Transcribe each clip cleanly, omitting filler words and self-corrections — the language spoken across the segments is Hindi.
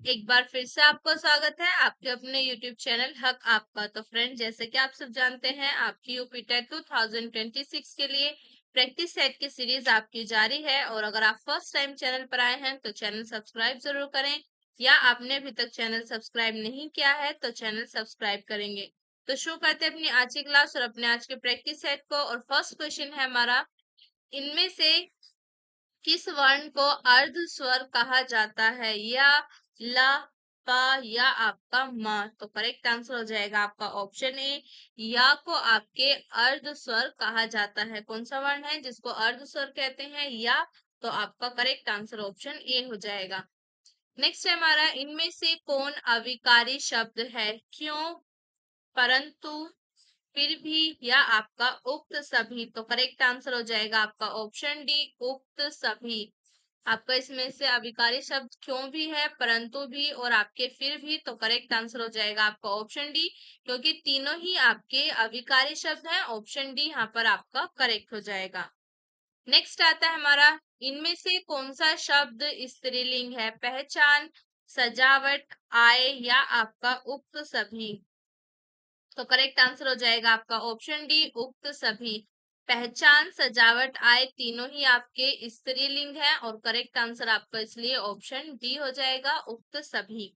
एक बार फिर से आपको स्वागत है आपके अपने YouTube चैनल हक आपका। तो फ्रेंड, जैसे कि आप सब जानते हैं, आपकी यूपी टेट 2026 के लिए प्रैक्टिस सेट की सीरीज आपकी जारी है। और अगर आप फर्स्ट टाइम चैनल पर आए हैं तो चैनल सब्सक्राइब जरूर करें, या आपने अभी तक चैनल सब्सक्राइब नहीं किया है तो चैनल सब्सक्राइब करेंगे। तो शुरू करते हैं अपनी आज की क्लास और अपने आज के प्रैक्टिस सेट को। और फर्स्ट क्वेश्चन है हमारा, इनमें से किस वर्ण को अर्ध स्वर कहा जाता है? या, ला, पा या आपका मा? तो करेक्ट आंसर हो जाएगा आपका ऑप्शन ए, या को आपके अर्ध स्वर कहा जाता है। कौन सा वर्ण है जिसको अर्ध स्वर कहते हैं? या। तो आपका करेक्ट आंसर ऑप्शन ए हो जाएगा। नेक्स्ट है हमारा, इनमें से कौन अविकारी शब्द है? क्यों, परंतु, फिर भी या आपका उक्त सभी? तो करेक्ट आंसर हो जाएगा आपका ऑप्शन डी, उक्त सभी। आपका इसमें से अविकारी शब्द क्यों भी है, परंतु भी और आपके फिर भी। तो करेक्ट आंसर हो जाएगा आपका ऑप्शन डी, क्योंकि तीनों ही आपके अविकारी शब्द हैं। ऑप्शन डी यहाँ पर आपका करेक्ट हो जाएगा। नेक्स्ट आता है हमारा, इनमें से कौन सा शब्द स्त्रीलिंग है? पहचान, सजावट, आय या आपका उक्त सभी? तो करेक्ट आंसर हो जाएगा आपका ऑप्शन डी, उक्त सभी। पहचान, सजावट, आय तीनों ही आपके स्त्रीलिंग है और करेक्ट आंसर आपका इसलिए ऑप्शन डी हो जाएगा, उक्त सभी।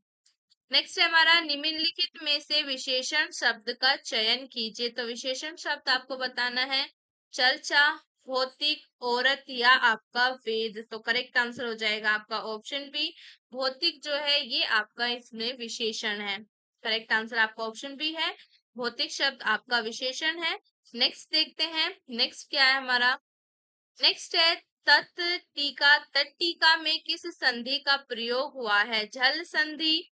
नेक्स्ट है हमारा, निम्नलिखित में से विशेषण शब्द का चयन कीजिए। तो विशेषण शब्द आपको बताना है, चर्चा, भौतिक, औरत या आपका वेद। तो करेक्ट आंसर हो जाएगा आपका ऑप्शन बी, भौतिक जो है ये आपका इसमें विशेषण है। करेक्ट आंसर आपका ऑप्शन बी है, भौतिक शब्द आपका विशेषण है। नेक्स्ट देखते हैं, नेक्स्ट क्या है हमारा, नेक्स्ट है तत् टीका। तत् टीका में किस संधि का प्रयोग हुआ है? झल संधि,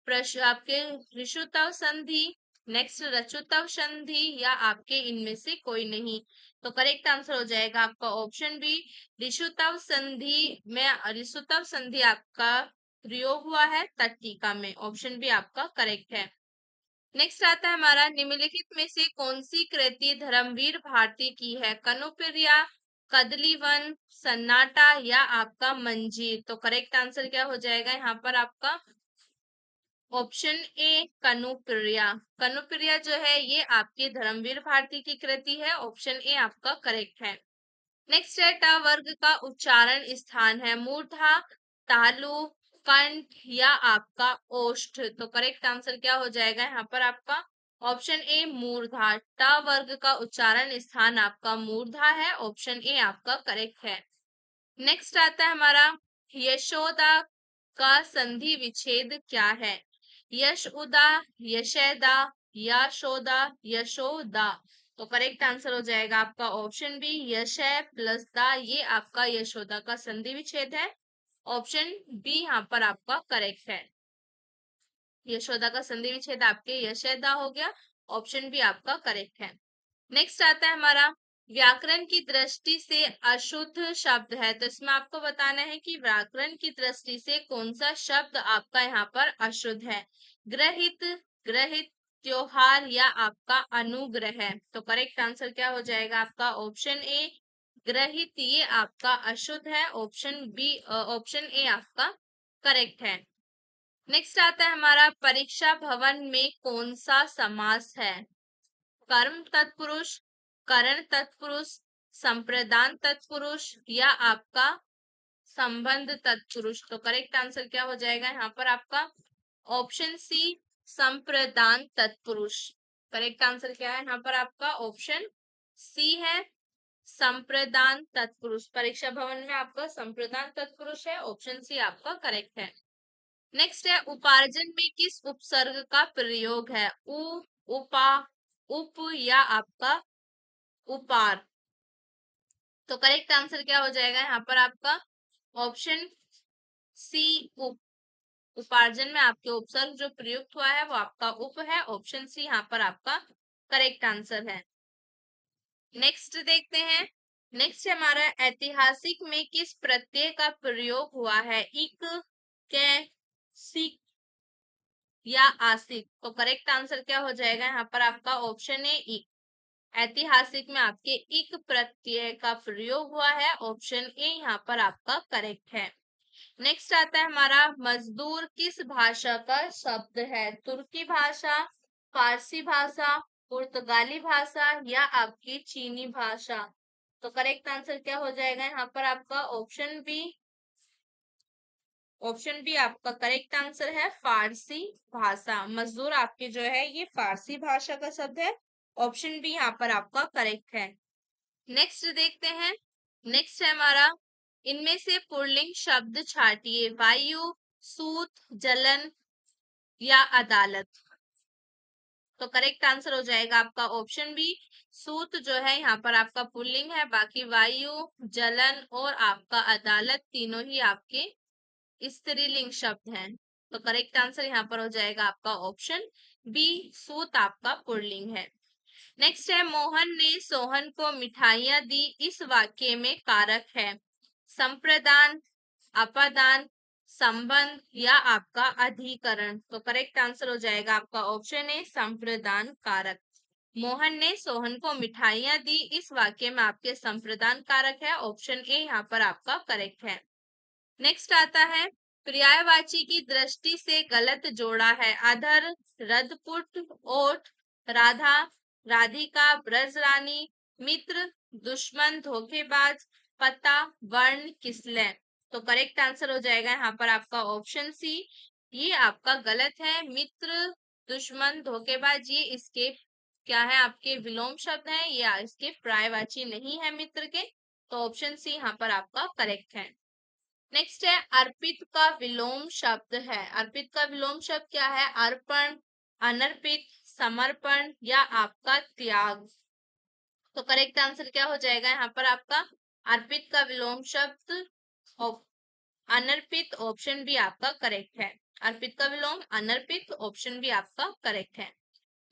आपके ऋषुतव संधि, नेक्स्ट रचुतव संधि या आपके इनमें से कोई नहीं? तो करेक्ट आंसर हो जाएगा आपका ऑप्शन बी, ऋषुतव संधि में ऋषुतव संधि आपका प्रयोग हुआ है तत् टीका में। ऑप्शन बी आपका करेक्ट है। नेक्स्ट आता है हमारा, निम्नलिखित में से कौन सी कृति धर्मवीर भारती की है? कनुप्रिया, कदलीवन, सन्नाटा या आपका मंजीर? तो करेक्ट आंसर क्या हो जाएगा यहाँ पर आपका ऑप्शन ए, कनुप्रिया। कनुप्रिया जो है ये आपकी धर्मवीर भारती की कृति है। ऑप्शन ए आपका करेक्ट है। नेक्स्ट है, ट वर्ग का उच्चारण स्थान है? मूर्धा, तालु, कंठ या आपका ओष्ठ? तो करेक्ट आंसर क्या हो जाएगा यहाँ पर आपका ऑप्शन ए, मूर्धा। ट वर्ग का उच्चारण स्थान आपका मूर्धा है। ऑप्शन ए आपका करेक्ट है। नेक्स्ट आता है हमारा, यशोदा का संधि विच्छेद क्या है? यश उदा, यशैदा, यशोदा, यशोदा? तो करेक्ट आंसर हो जाएगा आपका ऑप्शन बी, यशय प्लस दा, ये आपका यशोदा का संधि विच्छेद है। ऑप्शन बी यहाँ पर आपका करेक्ट है। यशोदा का संधि विच्छेद आपके यशैदा हो गया। ऑप्शन बी आपका करेक्ट है। नेक्स्ट आता है हमारा, व्याकरण की दृष्टि से अशुद्ध शब्द है। तो इसमें आपको बताना है कि व्याकरण की दृष्टि से कौन सा शब्द आपका यहाँ पर अशुद्ध है? ग्रहित, ग्रहित, त्योहार या आपका अनुग्रह? तो करेक्ट आंसर क्या हो जाएगा आपका ऑप्शन ए, ग्रहित, ये आपका अशुद्ध है। ऑप्शन बी ऑप्शन ए आपका करेक्ट है। नेक्स्ट आता है हमारा, परीक्षा भवन में कौन सा समास है? कर्म तत्पुरुष, करण तत्पुरुष, संप्रदान तत्पुरुष या आपका संबंध तत्पुरुष? तो करेक्ट आंसर क्या हो जाएगा यहाँ पर आपका ऑप्शन सी, संप्रदान तत्पुरुष। करेक्ट आंसर क्या है यहाँ पर आपका ऑप्शन सी है, संप्रदान तत्पुरुष। परीक्षा भवन में आपका संप्रदान तत्पुरुष है। ऑप्शन सी आपका करेक्ट है। नेक्स्ट है, उपार्जन में किस उपसर्ग का प्रयोग है? उ, उपा, उप या आपका उपार? तो करेक्ट आंसर क्या हो जाएगा यहाँ पर आपका ऑप्शन सी, उप। उपार्जन में आपके उपसर्ग जो प्रयुक्त हुआ है वो आपका उप है। ऑप्शन सी यहाँ पर आपका करेक्ट आंसर है। नेक्स्ट देखते हैं, नेक्स्ट हमारा, ऐतिहासिक में किस प्रत्यय का प्रयोग हुआ है? इक, कै, सिक या आसिक? तो करेक्ट आंसर क्या हो जाएगा यहाँ पर आपका ऑप्शन ए, इक। ऐतिहासिक में आपके इक प्रत्यय का प्रयोग हुआ है। ऑप्शन ए यहाँ पर आपका करेक्ट है। नेक्स्ट आता है हमारा मजदूर किस भाषा का शब्द है? तुर्की भाषा, फारसी भाषा, पुर्तगाली भाषा या आपकी चीनी भाषा? तो करेक्ट आंसर क्या हो जाएगा यहाँ पर आपका? Option B. ऑप्शन बी आपका करेक्ट आंसर है, फारसी भाषा। मजदूर आपके जो है ये फारसी भाषा का शब्द है। ऑप्शन बी यहाँ पर आपका करेक्ट है। नेक्स्ट देखते हैं। नेक्स्ट है हमारा, इनमें से पुल्लिंग शब्द छाटिए। वायु, सूत, जलन या अदालत? तो करेक्ट आंसर हो जाएगा आपका ऑप्शन बी, सूत जो है यहाँ पर आपका पुल्लिंग है। बाकी वायु, जलन और आपका अदालत तीनों ही आपके स्त्रीलिंग शब्द हैं। तो करेक्ट आंसर यहाँ पर हो जाएगा आपका ऑप्शन बी, सूत आपका पुल्लिंग है। नेक्स्ट है, मोहन ने सोहन को मिठाइयां दी, इस वाक्य में कारक है? संप्रदान, अपादान, संबंध या आपका अधिकरण? तो करेक्ट आंसर हो जाएगा आपका ऑप्शन ए, संप्रदान कारक। मोहन ने सोहन को मिठाइयां दी, इस वाक्य में आपके संप्रदान कारक है। ऑप्शन ए यहाँ पर आपका करेक्ट है। नेक्स्ट आता है, पर्यायवाची की दृष्टि से गलत जोड़ा है। अधर, रदपुट, ओठ, राधा, राधिका, ब्रजरानी, मित्र, दुश्मन, धोखेबाज, पता, वर्ण, किसलय? तो करेक्ट आंसर हो जाएगा यहाँ पर आपका ऑप्शन सी, ये आपका गलत है। मित्र, दुश्मन, धोखेबाज ये इसके क्या है? आपके विलोम शब्द हैं, ये इसके पर्यायवाची नहीं है मित्र के। तो ऑप्शन सी यहाँ पर आपका करेक्ट है। नेक्स्ट है, अर्पित का विलोम शब्द है। अर्पित का विलोम शब्द क्या है? अर्पण, अनर्पित, समर्पण या आपका त्याग? तो करेक्ट आंसर क्या हो जाएगा यहाँ पर आपका? अर्पित का विलोम शब्द अनर्पित। ऑप्शन बी आपका करेक्ट है। अर्पित का विलोम अनर्पित, ऑप्शन बी आपका करेक्ट है।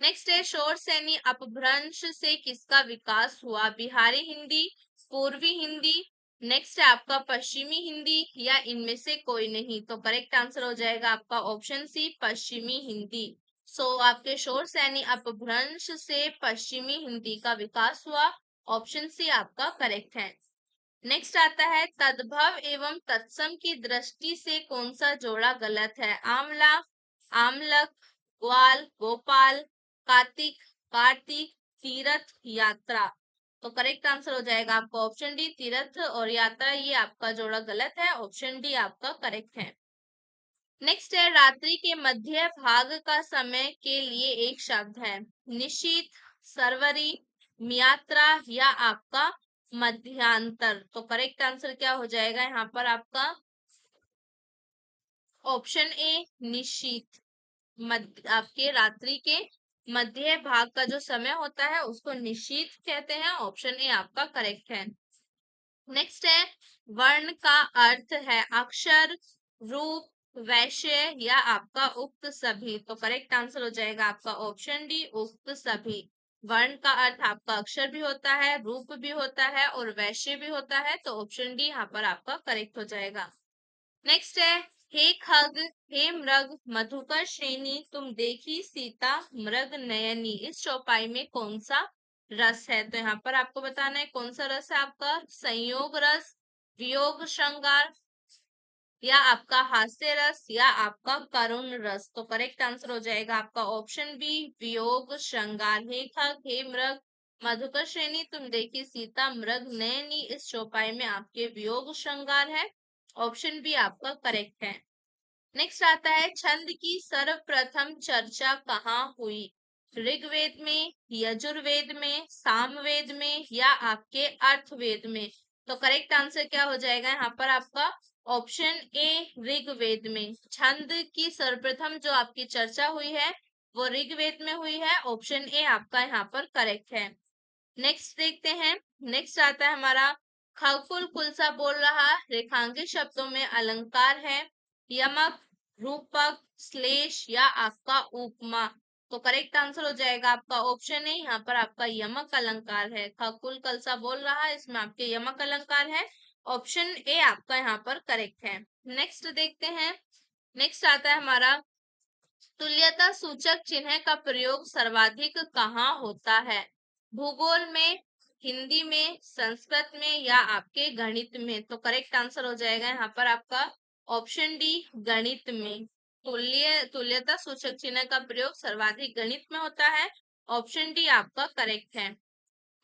नेक्स्ट है, शोर सैनी अपभ्रंश से किसका विकास हुआ? बिहारी हिंदी, पूर्वी हिंदी, नेक्स्ट है आपका पश्चिमी हिंदी या इनमें से कोई नहीं? तो करेक्ट आंसर हो जाएगा आपका ऑप्शन सी, पश्चिमी हिंदी। सो आपके शोर सैनी अपभ्रंश से पश्चिमी हिंदी का विकास हुआ। ऑप्शन सी आपका करेक्ट है। नेक्स्ट आता है, तद्भव एवं तत्सम की दृष्टि से कौन सा जोड़ा गलत है? आमला, आमलक, ग्वाल, गोपाल, कार्तिक, कार्तिक, तीर्थ, यात्रा? तो करेक्ट आंसर हो जाएगा आपका ऑप्शन डी, तीर्थ और यात्रा ये आपका जोड़ा गलत है। ऑप्शन डी आपका करेक्ट है। नेक्स्ट है, रात्रि के मध्य भाग का समय के लिए एक शब्द है। निशीथ, सरवरी, मियात्रा या आपका मध्यांतर? तो करेक्ट आंसर क्या हो जाएगा यहाँ पर आपका? Option A, Nishith. आपके रात्रि के मध्य भाग का जो समय होता है उसको निशीथ कहते हैं। ऑप्शन ए आपका करेक्ट है। नेक्स्ट है, वर्ण का अर्थ है अक्षर, रूप, वैश्य या आपका उक्त सभी? तो करेक्ट आंसर हो जाएगा आपका ऑप्शन डी, उक्त सभी। वर्ण का अर्थ आपका अक्षर भी होता है, रूप भी होता है और वैश्य भी होता है। तो ऑप्शन डी यहाँ पर आपका करेक्ट हो जाएगा। नेक्स्ट है, हे खग, हे मृग, मधुकर श्रेणी, तुम देखी सीता मृग नयनी, इस चौपाई में कौन सा रस है? तो यहाँ पर आपको बताना है कौन सा रस है आपका? संयोग रस, वियोग श्रृंगार या आपका हास्य रस या आपका करुण रस? तो करेक्ट आंसर हो जाएगा आपका ऑप्शन बी, वियोग श्रृंगार। हे खग, हे मृग, मधुकर श्रेणी, तुम देखी सीता मृग नयनी, इस चौपाई में आपके वियोग श्रृंगार है। ऑप्शन बी आपका करेक्ट है। नेक्स्ट आता है, छंद की सर्वप्रथम चर्चा कहाँ हुई? ऋग्वेद में, यजुर्वेद में, सामवेद में या आपके अर्थवेद में? तो करेक्ट आंसर क्या हो जाएगा यहाँ पर आपका? ऑप्शन ए, ऋग्वेद में। छंद की सर्वप्रथम जो आपकी चर्चा हुई है वो ऋग्वेद में हुई है। ऑप्शन ए आपका यहाँ पर करेक्ट है। नेक्स्ट देखते हैं। नेक्स्ट आता है हमारा, खगकुल कुलसा बोल रहा रेखांकित शब्दों में अलंकार है यमक, रूपक, श्लेष या आपका उपमा? तो करेक्ट आंसर हो जाएगा आपका ऑप्शन है, यहाँ पर आपका यमक अलंकार है। खगकुल कलसा बोल रहा है, इसमें आपके यमक अलंकार है। ऑप्शन ए आपका यहाँ पर करेक्ट है। नेक्स्ट देखते हैं। नेक्स्ट आता है हमारा, तुल्यता सूचक चिन्ह का प्रयोग सर्वाधिक कहाँ होता है? भूगोल में, हिंदी में, संस्कृत में या आपके गणित में? तो करेक्ट आंसर हो जाएगा यहाँ पर आपका ऑप्शन डी गणित में। तुल्यता सूचक चिन्ह का प्रयोग सर्वाधिक गणित में होता है। ऑप्शन डी आपका करेक्ट है।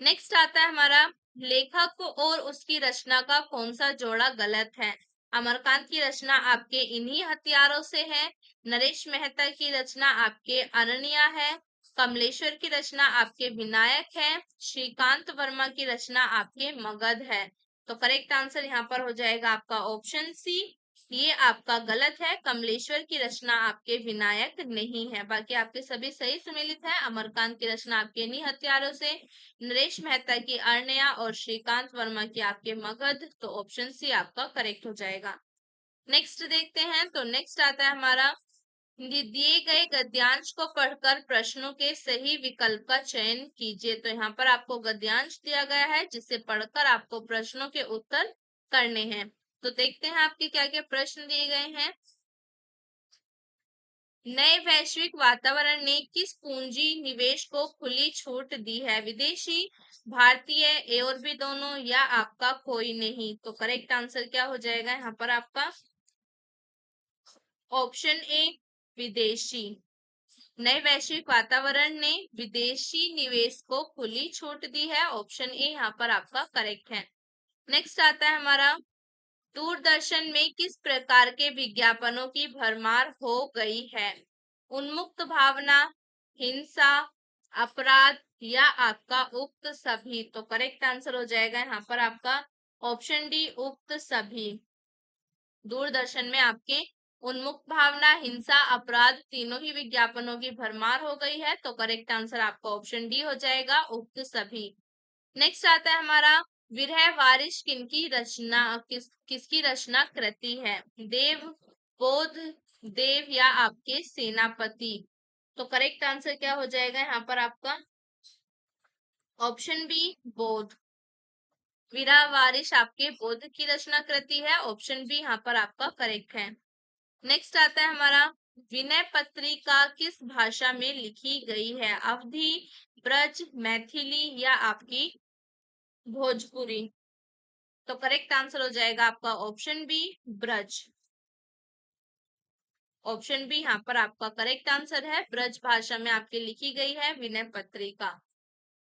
नेक्स्ट आता है हमारा, लेखक और उसकी रचना का कौन सा जोड़ा गलत है। अमरकांत की रचना आपके इन्हीं हथियारों से है। नरेश मेहता की रचना आपके अरण्या है। कमलेश्वर की रचना आपके विनायक है। श्रीकांत वर्मा की रचना आपके मगध है। तो करेक्ट आंसर यहाँ पर हो जाएगा आपका ऑप्शन सी। ये आपका गलत है, कमलेश्वर की रचना आपके विनायक नहीं है। बाकी आपके सभी सही सम्मिलित है। अमरकांत की रचना आपके इन्हीं हथियारों से, नरेश मेहता की अरण्या और श्रीकांत वर्मा की आपके मगध। तो ऑप्शन सी आपका करेक्ट हो जाएगा। नेक्स्ट देखते हैं। तो नेक्स्ट आता है हमारा, दिए गए गद्यांश को पढ़कर प्रश्नों के सही विकल्प का चयन कीजिए। तो यहाँ पर आपको गद्यांश दिया गया है जिसे पढ़कर आपको प्रश्नों के उत्तर करने हैं। तो देखते हैं आपके क्या क्या प्रश्न दिए गए हैं। नए वैश्विक वातावरण ने किस पूंजी निवेश को खुली छूट दी है। विदेशी, भारतीय और भी दोनों, या आपका कोई नहीं। तो करेक्ट आंसर क्या हो जाएगा यहाँ पर आपका ऑप्शन ए विदेशी। नए वैश्विक वातावरण ने विदेशी निवेश को खुली छूट दी है। ऑप्शन ए यहाँ पर आपका करेक्ट है। नेक्स्ट आता है हमारा, दूरदर्शन में किस प्रकार के विज्ञापनों की भरमार हो गई है। उन्मुक्त भावना, हिंसा, अपराध, या आपका उक्त सभी। तो करेक्ट आंसर हो जाएगा यहाँ पर आपका ऑप्शन डी उक्त सभी। दूरदर्शन में आपके उन्मुक्त भावना, हिंसा, अपराध तीनों ही विज्ञापनों की भरमार हो गई है। तो करेक्ट आंसर आपका ऑप्शन डी हो जाएगा उक्त सभी। नेक्स्ट आता है हमारा, विरह वारिश किनकी रचना किसकी रचना कृति है। देव, बोध, देव, या आपके सेनापति। तो करेक्ट आंसर क्या हो जाएगा यहाँ पर आपका ऑप्शन बी बोध। विरह वारिश आपके बोध की रचना कृति है। ऑप्शन बी यहाँ पर आपका करेक्ट है। नेक्स्ट आता है हमारा, विनय पत्रिका किस भाषा में लिखी गई है। अवधी, ब्रज, मैथिली, या आपकी भोजपुरी। तो करेक्ट आंसर हो जाएगा आपका option B Braj. Option B यहाँ पर आपका करेक्ट आंसर है। ब्रज भाषा में आपके लिखी गई है विनय पत्रिका।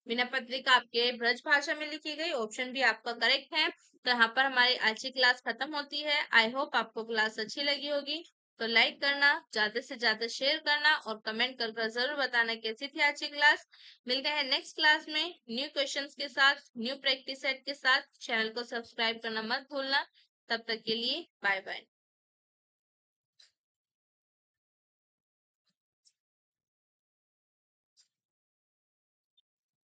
विनय पत्रिका आपके ब्रज भाषा में लिखी गई। ऑप्शन बी आपका करेक्ट है। तो यहाँ पर हमारी आज की क्लास खत्म होती है। आई होप आपको क्लास अच्छी लगी होगी। तो लाइक करना, ज्यादा से ज्यादा शेयर करना और कमेंट कर जरूर बताना कैसी थी आज की क्लास। मिलते हैं नेक्स्ट क्लास में न्यू क्वेश्चंस के साथ, न्यू प्रैक्टिस सेट के साथ। चैनल को सब्सक्राइब करना मत भूलना। तब तक के लिए बाय बाय।